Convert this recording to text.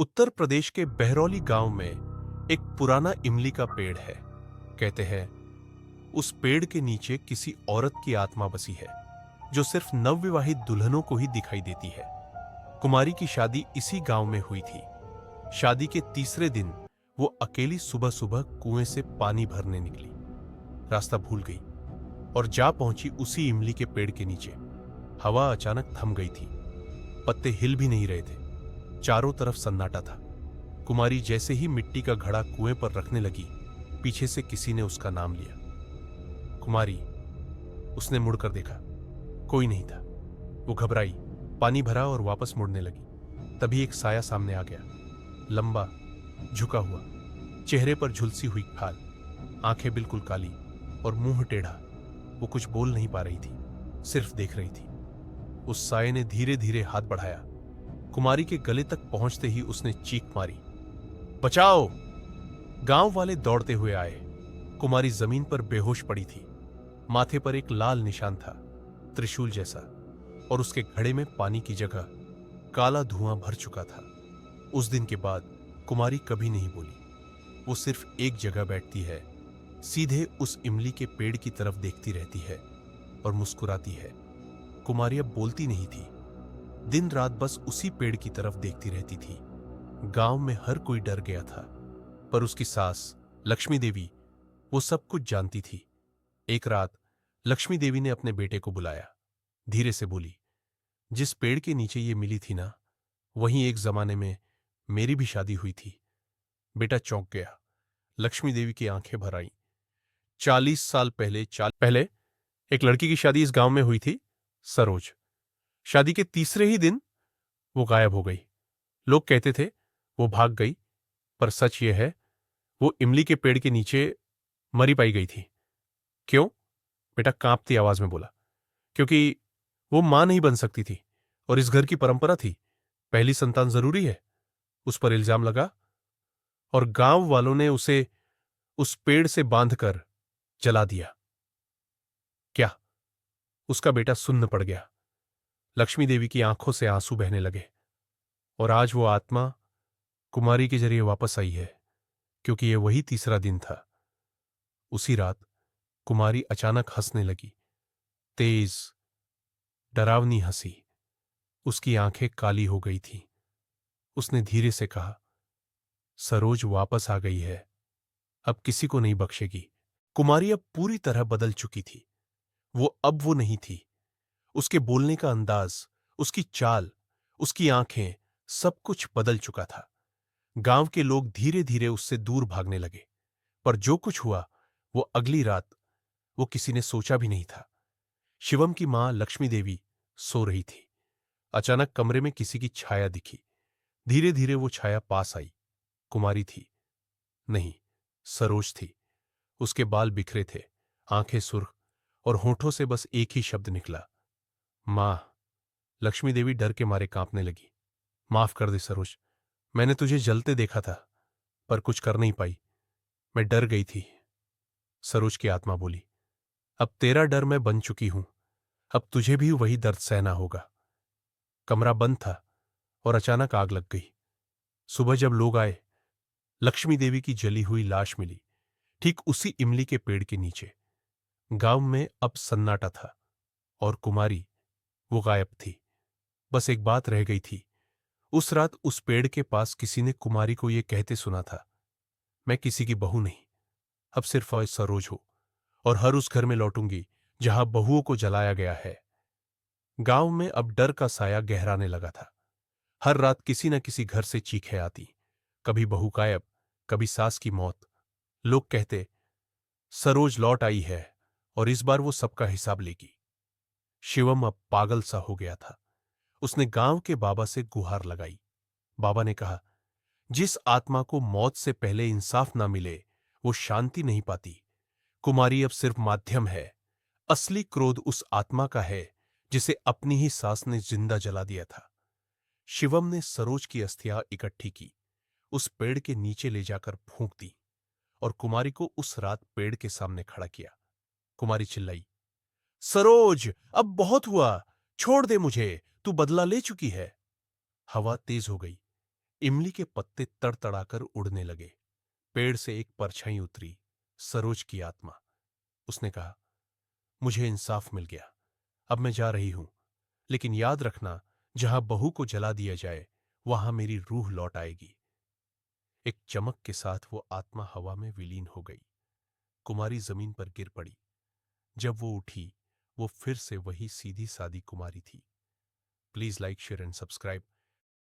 उत्तर प्रदेश के बहरौली गांव में एक पुराना इमली का पेड़ है। कहते हैं उस पेड़ के नीचे किसी औरत की आत्मा बसी है जो सिर्फ नवविवाहित दुल्हनों को ही दिखाई देती है। कुमारी की शादी इसी गांव में हुई थी। शादी के तीसरे दिन वो अकेली सुबह सुबह कुएं से पानी भरने निकली। रास्ता भूल गई और जा पहुंची उसी इमली के पेड़ के नीचे। हवा अचानक थम गई थी, पत्ते हिल भी नहीं रहे थे, चारों तरफ सन्नाटा था। कुमारी जैसे ही मिट्टी का घड़ा कुएं पर रखने लगी, पीछे से किसी ने उसका नाम लिया। कुमारी। उसने मुड़कर देखा, कोई नहीं था। वो घबराई, पानी भरा और वापस मुड़ने लगी। तभी एक साया सामने आ गया, लंबा, झुका हुआ, चेहरे पर झुलसी हुई खाल, आंखें बिल्कुल काली और मुंह टेढ़ा। वो कुछ बोल नहीं पा रही थी, सिर्फ देख रही थी। उस साये ने धीरे धीरे हाथ बढ़ाया। कुमारी के गले तक पहुंचते ही उसने चीख मारी, बचाओ! गांव वाले दौड़ते हुए आए। कुमारी जमीन पर बेहोश पड़ी थी। माथे पर एक लाल निशान था, त्रिशूल जैसा, और उसके घड़े में पानी की जगह काला धुआं भर चुका था। उस दिन के बाद कुमारी कभी नहीं बोली। वो सिर्फ एक जगह बैठती है, सीधे उस इमली के पेड़ की तरफ देखती रहती है और मुस्कुराती है। कुमारी अब बोलती नहीं थी, दिन रात बस उसी पेड़ की तरफ देखती रहती थी। गांव में हर कोई डर गया था, पर उसकी सास लक्ष्मी देवी वो सब कुछ जानती थी। एक रात लक्ष्मी देवी ने अपने बेटे को बुलाया। धीरे से बोली, जिस पेड़ के नीचे ये मिली थी ना, वहीं एक जमाने में मेरी भी शादी हुई थी। बेटा चौंक गया। लक्ष्मी देवी की आंखें भर आईं। 40 साल पहले एक लड़की की शादी इस गांव में हुई थी, सरोज। शादी के तीसरे ही दिन वो गायब हो गई। लोग कहते थे वो भाग गई, पर सच ये है, वो इमली के पेड़ के नीचे मरी पाई गई थी। क्यों? बेटा कांपती आवाज में बोला, क्योंकि वो मां नहीं बन सकती थी और इस घर की परंपरा थी, पहली संतान जरूरी है। उस पर इल्जाम लगा और गांव वालों ने उसे उस पेड़ से बांधकर जला दिया। क्या? उसका बेटा सुन्न पड़ गया। लक्ष्मी देवी की आंखों से आंसू बहने लगे। और आज वो आत्मा कुमारी के जरिए वापस आई है, क्योंकि ये वही तीसरा दिन था। उसी रात कुमारी अचानक हंसने लगी, तेज, डरावनी हंसी। उसकी आंखें काली हो गई थीं। उसने धीरे से कहा, सरोज वापस आ गई है, अब किसी को नहीं बख्शेगी। कुमारी अब पूरी तरह बदल चुकी थी। वो नहीं थी। उसके बोलने का अंदाज, उसकी चाल, उसकी आंखें, सब कुछ बदल चुका था। गांव के लोग धीरे धीरे उससे दूर भागने लगे। पर जो कुछ हुआ, वो अगली रात वो किसी ने सोचा भी नहीं था। शिवम की मां लक्ष्मी देवी सो रही थी। अचानक कमरे में किसी की छाया दिखी। धीरे धीरे वो छाया पास आई। कुमारी थी नहीं, सरोज थी। उसके बाल बिखरे थे, आंखें सुर्ख, और होठों से बस एक ही शब्द निकला, मां। लक्ष्मी देवी डर के मारे कांपने लगी। माफ कर दे सरोज, मैंने तुझे जलते देखा था, पर कुछ कर नहीं पाई, मैं डर गई थी। सरोज की आत्मा बोली, अब तेरा डर मैं बन चुकी हूं, अब तुझे भी वही दर्द सहना होगा। कमरा बंद था और अचानक आग लग गई। सुबह जब लोग आए, लक्ष्मी देवी की जली हुई लाश मिली, ठीक उसी इमली के पेड़ के नीचे। गांव में अब सन्नाटा था और कुमारी, वो गायब थी। बस एक बात रह गई थी। उस रात उस पेड़ के पास किसी ने कुमारी को यह कहते सुना था, मैं किसी की बहू नहीं, अब सिर्फ सरोज हो, और हर उस घर में लौटूंगी जहां बहुओं को जलाया गया है। गांव में अब डर का साया गहराने लगा था। हर रात किसी न किसी घर से चीखें आती, कभी बहू गायब, कभी सास की मौत। लोग कहते, सरोज लौट आई है और इस बार वो सबका हिसाब लेगी। शिवम अब पागल सा हो गया था। उसने गांव के बाबा से गुहार लगाई। बाबा ने कहा, जिस आत्मा को मौत से पहले इंसाफ ना मिले, वो शांति नहीं पाती। कुमारी अब सिर्फ माध्यम है। असली क्रोध उस आत्मा का है जिसे अपनी ही सास ने जिंदा जला दिया था। शिवम ने सरोज की अस्थियां इकट्ठी की, उस पेड़ के नीचे ले जाकर फूंक दी और कुमारी को उस रात पेड़ के सामने खड़ा किया। कुमारी चिल्लाई, सरोज, अब बहुत हुआ, छोड़ दे मुझे, तू बदला ले चुकी है। हवा तेज हो गई। इमली के पत्ते तड़तड़ाकर उड़ने लगे। पेड़ से एक परछाई उतरी, सरोज की आत्मा। उसने कहा, मुझे इंसाफ मिल गया, अब मैं जा रही हूं, लेकिन याद रखना, जहां बहू को जला दिया जाए वहां मेरी रूह लौट आएगी। एक चमक के साथ वो आत्मा हवा में विलीन हो गई। कुमारी जमीन पर गिर पड़ी। जब वो उठी, वो फिर से वही सीधी सादी कुमारी थी। Please like, share and subscribe.